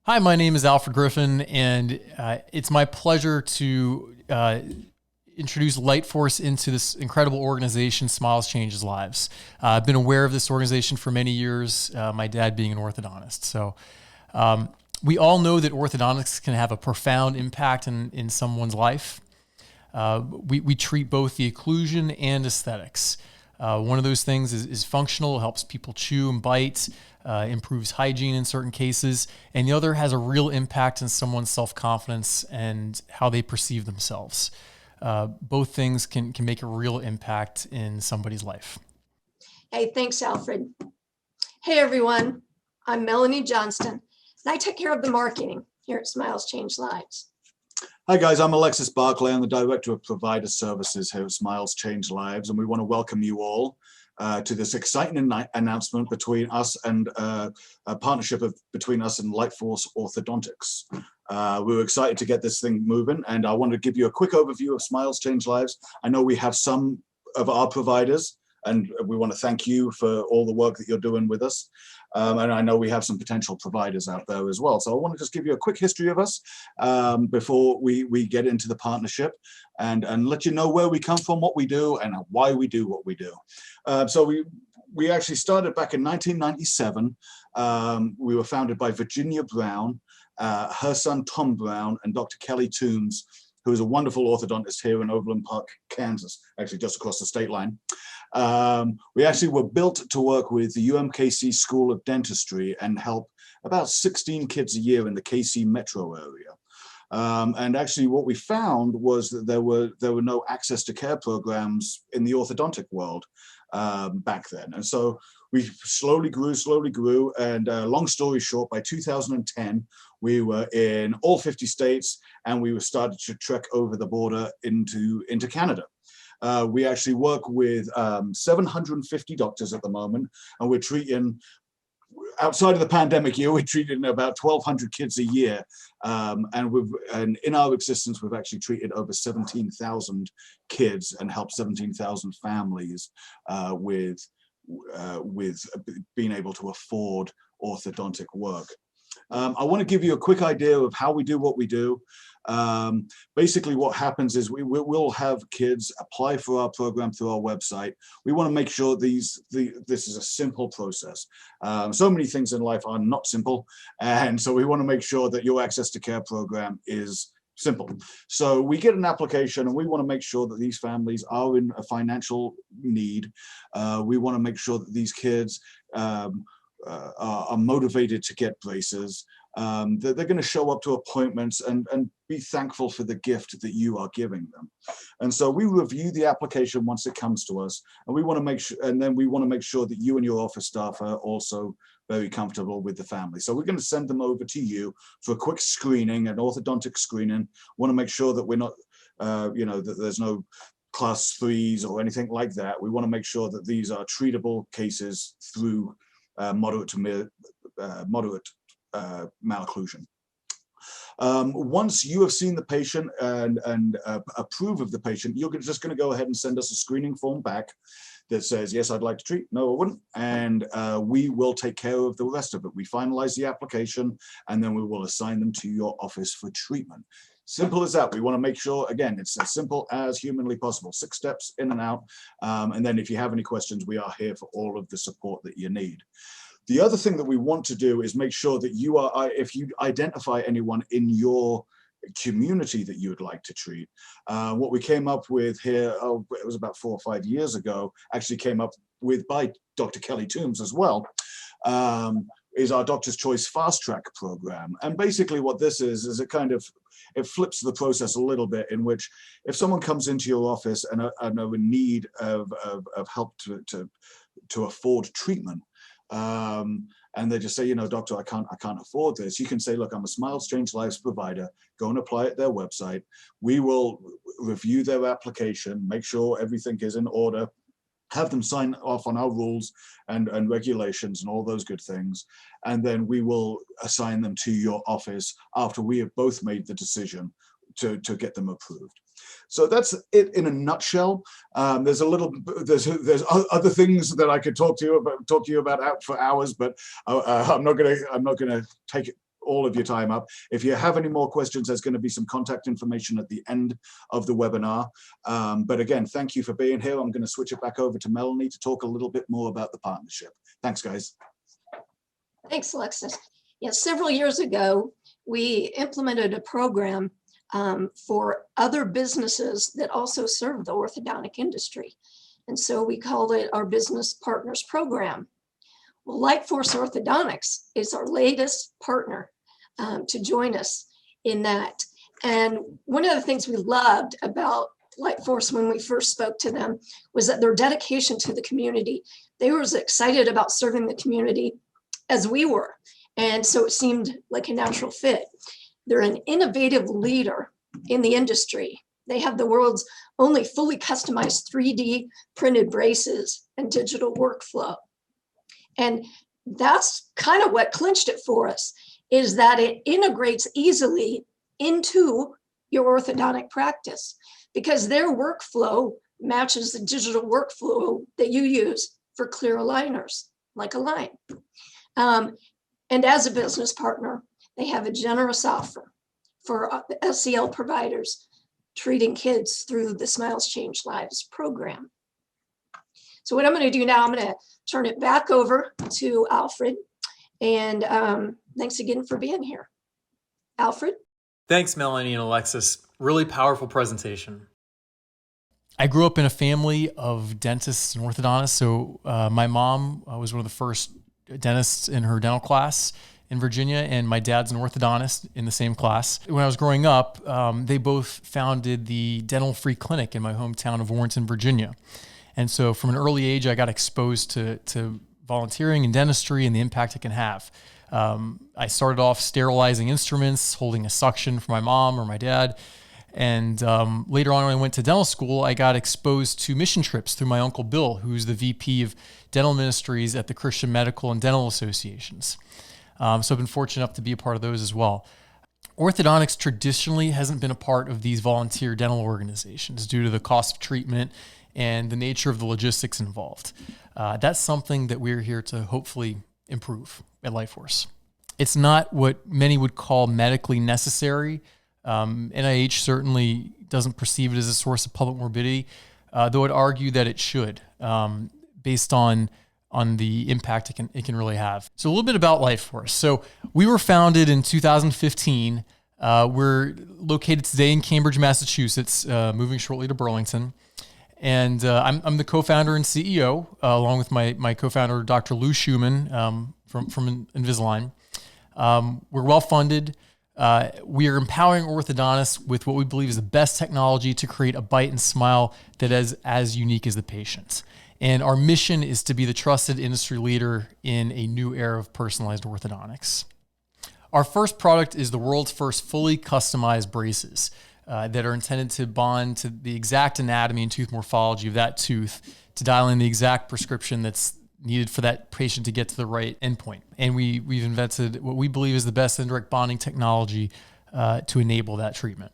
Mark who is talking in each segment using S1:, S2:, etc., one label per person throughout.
S1: Hi, my name is Alfred Griffin, and it's my pleasure to introduce LightForce into this incredible organization, Smiles Changes Lives. I've been aware of this organization for many years, my dad being an orthodontist. So we all know that orthodontics can have a profound impact in someone's life. We treat both the occlusion and aesthetics. One of those things is functional, helps people chew and bite, improves hygiene in certain cases, and the other has a real impact on someone's self-confidence and how they perceive themselves. Both things can make a real impact in somebody's life.
S2: Hey, thanks, Alfred. Hey, everyone. I'm Melanie Johnston, and I take care of the marketing here at Smiles Change Lives.
S3: Hi guys, I'm Alexis Barclay. I'm the Director of Provider Services here at Smiles Change Lives, and we want to welcome you all to this exciting announcement between us and a partnership between us and LightForce Orthodontics. We were excited to get this thing moving, and I wanted to give you a quick overview of Smiles Change Lives. I know we have some of our providers, and we want to thank you for all the work that you're doing with us. And I know we have some potential providers out there as well. So I want to just give you a quick history of us before we get into the partnership and let you know where we come from, what we do, and why we do what we do. So we actually started back in 1997. We were founded by Virginia Brown, her son Tom Brown, and Dr. Kelly Toombs, who is a wonderful orthodontist here in Overland Park, Kansas, actually just across the state line. We actually were built to work with the UMKC School of Dentistry and help about 16 kids a year in the KC metro area. And actually what we found was that there were no access to care programs in the orthodontic world back then. And so we slowly grew, and long story short, by 2010, we were in all 50 states, and we were started to trek over the border into Canada. We actually work with 750 doctors at the moment, and we're treating, outside of the pandemic year, we're treating about 1,200 kids a year. And in our existence, we've actually treated over 17,000 kids and helped 17,000 families with being able to afford orthodontic work. I want to give you a quick idea of how we do what we do. Basically what happens is we'll have kids apply for our program through our website. We want to make sure this is a simple process. So many things in life are not simple, and so we want to make sure that your access to care program is simple. So we get an application, and we want to make sure that these families are in a financial need. We want to make sure that these kids are motivated to get braces, that they're going to show up to appointments and be thankful for the gift that you are giving them. And so we review the application once it comes to us, and we want to make sure, and then we want to make sure that you and your office staff are also very comfortable with the family. So we're going to send them over to you for a quick screening, an orthodontic screening. Want to make sure that we're not, that there's no class 3s or anything like that. We want to make sure that these are treatable cases through moderate to moderate malocclusion. Once you have seen the patient and approve of the patient, you're just going to go ahead and send us a screening form back that says, yes, I'd like to treat, no, I wouldn't, and we will take care of the rest of it. We finalize the application, and then we will assign them to your office for treatment. Simple as that. We want to make sure, again, it's as simple as humanly possible. 6 steps in and out. And then if you have any questions, we are here for all of the support that you need. The other thing that we want to do is make sure that you are, if you identify anyone in your community that you would like to treat. What we came up with here, it was about 4 or 5 years ago, actually came up with by Dr. Kelly Toombs as well, is our Doctor's Choice Fast Track program. And basically what this is it flips the process a little bit, in which if someone comes into your office and are in need of help to afford treatment, and they just say, doctor, I can't afford this. You can say, look, I'm a Smiles Change Lives provider. Go and apply at their website. We will review their application, make sure everything is in order, have them sign off on our rules and regulations and all those good things. And then we will assign them to your office after we have both made the decision to get them approved. So that's it in a nutshell. There's other things that I could talk to you about out for hours, but I'm not gonna take all of your time up. If you have any more questions, there's going to be some contact information at the end of the webinar. But again, thank you for being here. I'm going to switch it back over to Melanie to talk a little bit more about the partnership. Thanks, guys.
S2: Thanks, Alexis. Yeah, several years ago, we implemented a program for other businesses that also serve the orthodontic industry. And so we called it our Business Partners Program. Well, LightForce Orthodontics is our latest partner to join us in that. And one of the things we loved about LightForce when we first spoke to them was that their dedication to the community. They were as excited about serving the community as we were. And so it seemed like a natural fit. They're an innovative leader in the industry. They have the world's only fully customized 3D printed braces and digital workflow. And that's kind of what clinched it for us, is that it integrates easily into your orthodontic practice because their workflow matches the digital workflow that you use for clear aligners, like Align. And as a business partner, they have a generous offer for SEL providers treating kids through the SmilesChangeLives program. So what I'm going to do now, I'm going to turn it back over to Alfred. And thanks again for being here. Alfred?
S1: Thanks, Melanie and Alexis. Really powerful presentation. I grew up in a family of dentists and orthodontists. So my mom was one of the first dentists in her dental class in Virginia, and my dad's an orthodontist in the same class. When I was growing up, they both founded the Dental Free Clinic in my hometown of Warrenton, Virginia. And so from an early age, I got exposed to volunteering in dentistry and the impact it can have. I started off sterilizing instruments, holding a suction for my mom or my dad. And later on, when I went to dental school, I got exposed to mission trips through my Uncle Bill, who's the VP of dental ministries at the Christian Medical and Dental Associations. So I've been fortunate enough to be a part of those as well. Orthodontics traditionally hasn't been a part of these volunteer dental organizations due to the cost of treatment and the nature of the logistics involved. That's something that we're here to hopefully improve at LightForce. It's not what many would call medically necessary. NIH certainly doesn't perceive it as a source of public morbidity, though I'd argue that it should, based on the impact it can really have. So a little bit about LightForce. So we were founded in 2015. We're located today in Cambridge, Massachusetts, moving shortly to Burlington. And I'm the co-founder and CEO, along with my co-founder, Dr. Lou Schumann from Invisalign. We're well-funded. We are empowering orthodontists with what we believe is the best technology to create a bite and smile that is as unique as the patient. And our mission is to be the trusted industry leader in a new era of personalized orthodontics. Our first product is the world's first fully customized braces that are intended to bond to the exact anatomy and tooth morphology of that tooth to dial in the exact prescription that's needed for that patient to get to the right endpoint. And we've invented what we believe is the best indirect bonding technology to enable that treatment.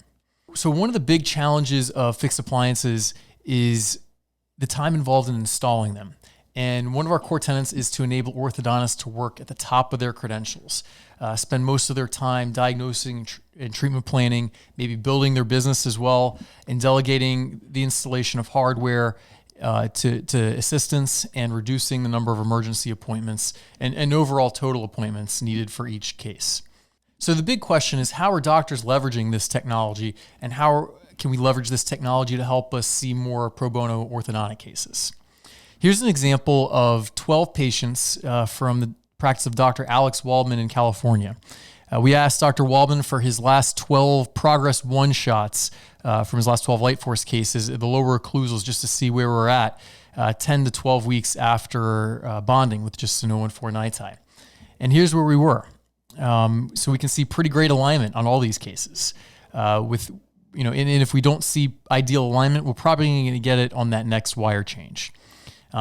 S1: So one of the big challenges of fixed appliances is the time involved in installing them. And one of our core tenets is to enable orthodontists to work at the top of their credentials, spend most of their time diagnosing and treatment planning, maybe building their business as well, and delegating the installation of hardware to assistants and reducing the number of emergency appointments and overall total appointments needed for each case. So the big question is, how are doctors leveraging this technology, and how can we leverage this technology to help us see more pro bono orthodontic cases? Here's an example of 12 patients from the practice of Dr. Alex Waldman in California. We asked Dr. Waldman for his last 12 Progress 1 shots from his last 12 LightForce cases, the lower occlusals, just to see where we're at 10 to 12 weeks after bonding with just an 014 NiTi. And here's where we were. So we can see pretty great alignment on all these cases. And if we don't see ideal alignment, we're probably going to get it on that next wire change.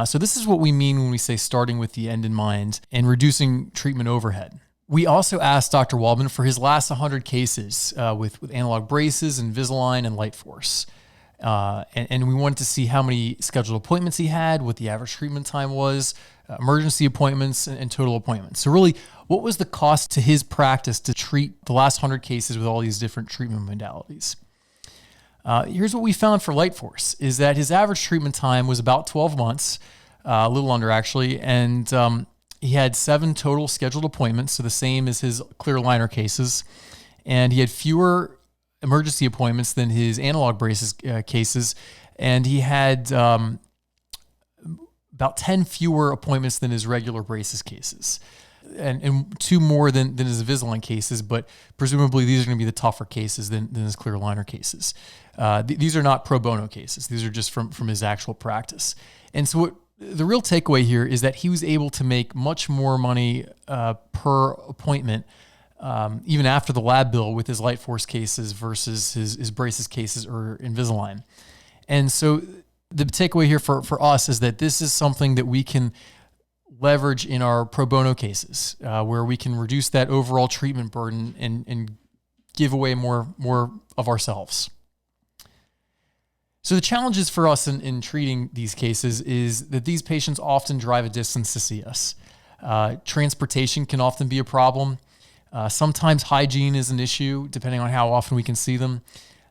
S1: So this is what we mean when we say starting with the end in mind and reducing treatment overhead. We also asked Dr. Waldman for his last 100 cases with analog braces, Invisalign, and LightForce. And we wanted to see how many scheduled appointments he had, what the average treatment time was, emergency appointments, and total appointments. So really, what was the cost to his practice to treat the last 100 cases with all these different treatment modalities? Here's what we found for LightForce, is that his average treatment time was about 12 months, a little under actually, and he had 7 total scheduled appointments, so the same as his clear aligner cases, and he had fewer emergency appointments than his analog braces cases, and he had about 10 fewer appointments than his regular braces cases, and 2 more than his Invisalign cases, but presumably these are going to be the tougher cases than his clear aligner cases. These are not pro bono cases. These are just from his actual practice. And so the real takeaway here is that he was able to make much more money per appointment, even after the lab bill, with his LightForce cases versus his braces cases or Invisalign. And so the takeaway here for us is that this is something that we can leverage in our pro bono cases, where we can reduce that overall treatment burden and give away more of ourselves. So the challenges for us in treating these cases is that these patients often drive a distance to see us. Transportation can often be a problem. Sometimes hygiene is an issue, depending on how often we can see them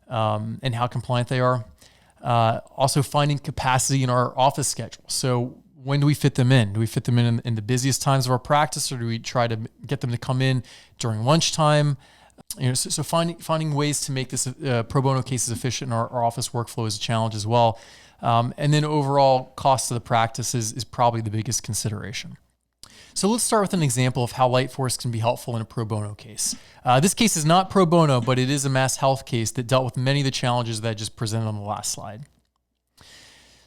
S1: and how compliant they are. Also finding capacity in our office schedule. So when do we fit them in? Do we fit them in the busiest times of our practice, or do we try to get them to come in during lunchtime? So finding ways to make this pro bono cases efficient in our office workflow is a challenge as well. And then overall cost of the practice is probably the biggest consideration. So let's start with an example of how LightForce can be helpful in a pro bono case. This case is not pro bono, but it is a mass health case that dealt with many of the challenges that I just presented on the last slide.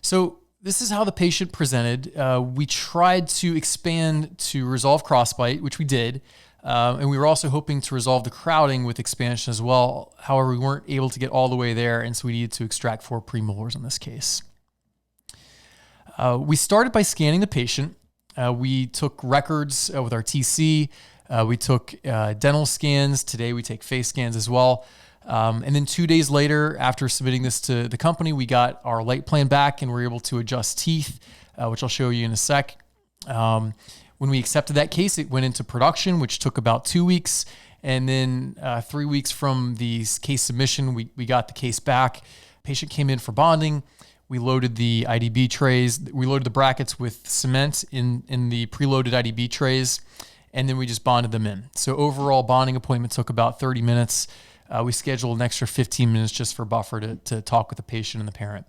S1: So this is how the patient presented. We tried to expand to resolve crossbite, which we did. And we were also hoping to resolve the crowding with expansion as well. However, we weren't able to get all the way there, and so we needed to extract 4 premolars in this case. We started by scanning the patient. We took records with our TC. We took dental scans. Today we take face scans as well. And then 2 days later, after submitting this to the company, we got our light plan back and were able to adjust teeth, which I'll show you in a sec. When we accepted that case, it went into production, which took about 2 weeks. And then 3 weeks from the case submission, we got the case back. Patient came in for bonding. We loaded the IDB trays. We loaded the brackets with cement in the preloaded IDB trays, and then we just bonded them in. So overall bonding appointment took about 30 minutes. We scheduled an extra 15 minutes just for buffer to talk with the patient and the parent.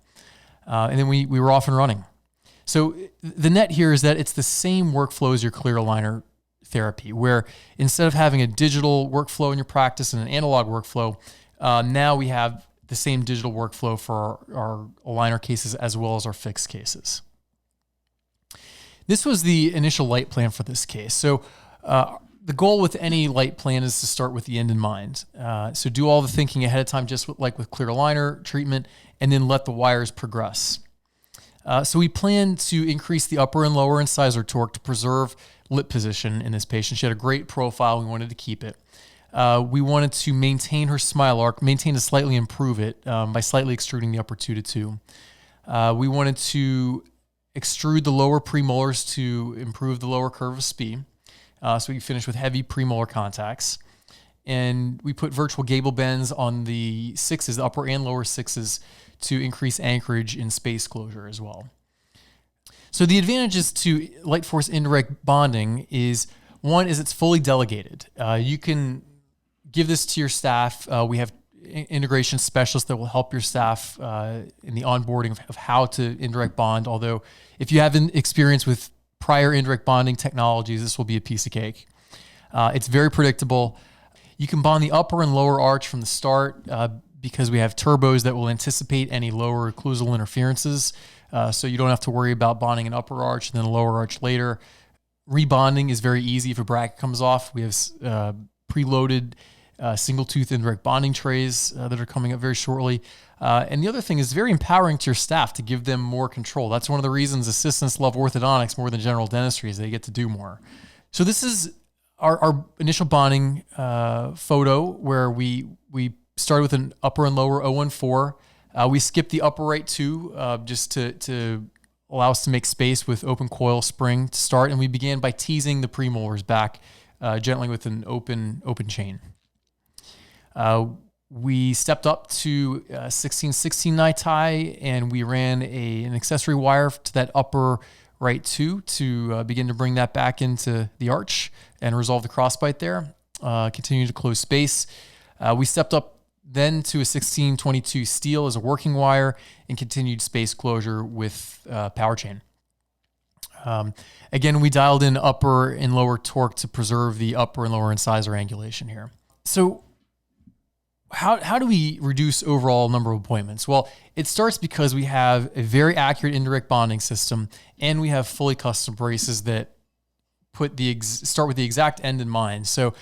S1: And then we were off and running. So the net here is that it's the same workflow as your clear aligner therapy, where instead of having a digital workflow in your practice and an analog workflow, now we have the same digital workflow for our aligner cases as well as our fixed cases. This was the initial light plan for this case. So the goal with any light plan is to start with the end in mind. So do all the thinking ahead of time, just like with clear aligner treatment, and then let the wires progress. So we plan to increase the upper and lower incisor torque to preserve lip position in this patient. She had a great profile. We wanted to keep it. We wanted to maintain her smile arc, maintain to slightly improve it by slightly extruding the upper 2 to 2. We wanted to extrude the lower premolars to improve the lower curve of spee. So we finished with heavy premolar contacts. And we put virtual gable bends on the 6s, the upper and lower 6s, to increase anchorage in space closure as well. So the advantages to LightForce indirect bonding is, one is it's fully delegated. You can give this to your staff. We have integration specialists that will help your staff in the onboarding of how to indirect bond. Although if you have experience with prior indirect bonding technologies, this will be a piece of cake. It's very predictable. You can bond the upper and lower arch from the start because we have turbos that will anticipate any lower occlusal interferences. So you don't have to worry about bonding an upper arch and then a lower arch later. Rebonding is very easy if a bracket comes off. We have preloaded single tooth indirect bonding trays that are coming up very shortly. And the other thing is very empowering to your staff to give them more control. That's one of the reasons assistants love orthodontics more than general dentistry, is they get to do more. So this is our initial bonding photo where we started with an upper and lower 014. We skipped the upper right 2 just to allow us to make space with open coil spring to start. And we began by teasing the premolars back gently with an open chain. We stepped up to 16/16 NiTi, and we ran an accessory wire to that upper right tooth to begin to bring that back into the arch and resolve the crossbite there. Continue to close space. We stepped up then to a 16/22 steel as a working wire and continued space closure with power chain. Again, we dialed in upper and lower torque to preserve the upper and lower incisor angulation here. So how do we reduce overall number of appointments? Well, it starts because we have a very accurate indirect bonding system, and we have fully custom braces that start with the exact end in mind. So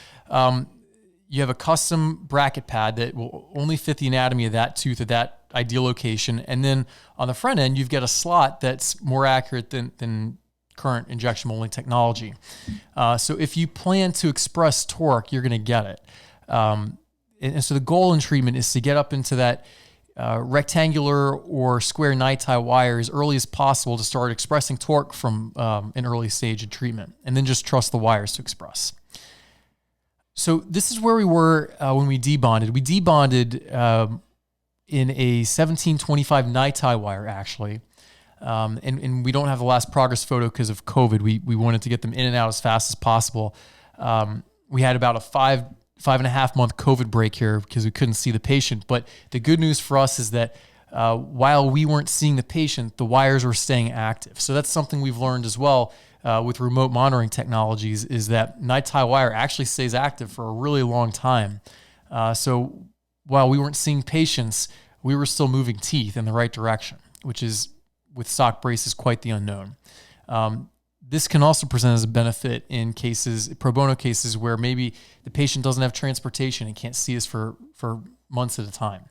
S1: you have a custom bracket pad that will only fit the anatomy of that tooth at that ideal location. And then on the front end, you've got a slot that's more accurate than current injection molding technology. So if you plan to express torque, you're going to get it. And so the goal in treatment is to get up into that rectangular or square NiTi wire as early as possible to start expressing torque from an early stage of treatment, and then just trust the wires to express. So this is where we were when we debonded. We debonded in a 1725 NiTi wire, actually. And we don't have the last progress photo because of COVID. We wanted to get them in and out as fast as possible. We had about a 5.5 month COVID break here because we couldn't see the patient. But the good news for us is that while we weren't seeing the patient, the wires were staying active. So that's something we've learned as well with remote monitoring technologies, is that NiTi wire actually stays active for a really long time. So while we weren't seeing patients, we were still moving teeth in the right direction, which is, with stock braces, quite the unknown. This can also present as a benefit in cases, pro bono cases, where maybe the patient doesn't have transportation and can't see us for months at a time.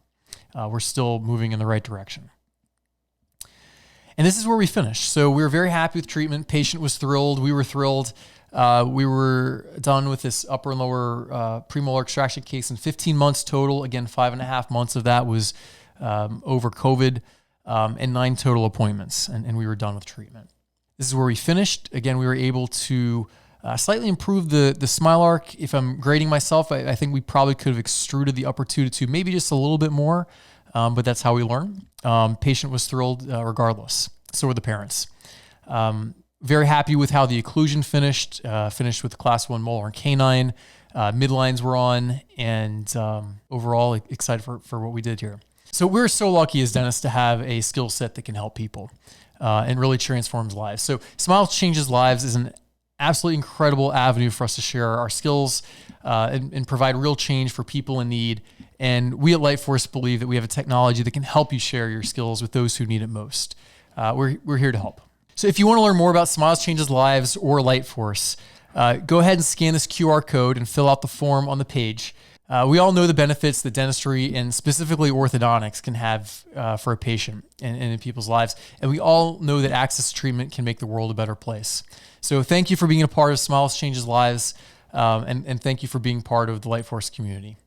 S1: We're still moving in the right direction. And this is where we finished. So we were very happy with treatment. Patient was thrilled. We were thrilled. We were done with this upper and lower premolar extraction case in 15 months total. Again, 5.5 months of that was over COVID, and 9 total appointments, and we were done with treatment. This is where we finished. Again, we were able to slightly improve the smile arc. If I'm grading myself, I think we probably could have extruded the upper 2 to 2, maybe just a little bit more, but that's how we learn. Patient was thrilled regardless. So were the parents. Very happy with how the occlusion finished. Finished with class 1 molar and canine. Midlines were on, and overall excited for what we did here. So we're so lucky as dentists to have a skill set that can help people and really transforms lives. So Smiles Changes Lives is an absolutely incredible avenue for us to share our skills and provide real change for people in need. And we at LightForce believe that we have a technology that can help you share your skills with those who need it most. We're here to help. So if you want to learn more about Smiles Changes Lives or LightForce, go ahead and scan this QR code and fill out the form on the page. We all know the benefits that dentistry and specifically orthodontics can have for a patient and in people's lives. And we all know that access to treatment can make the world a better place. So thank you for being a part of Smiles Changes Lives, and thank you for being part of the LightForce community.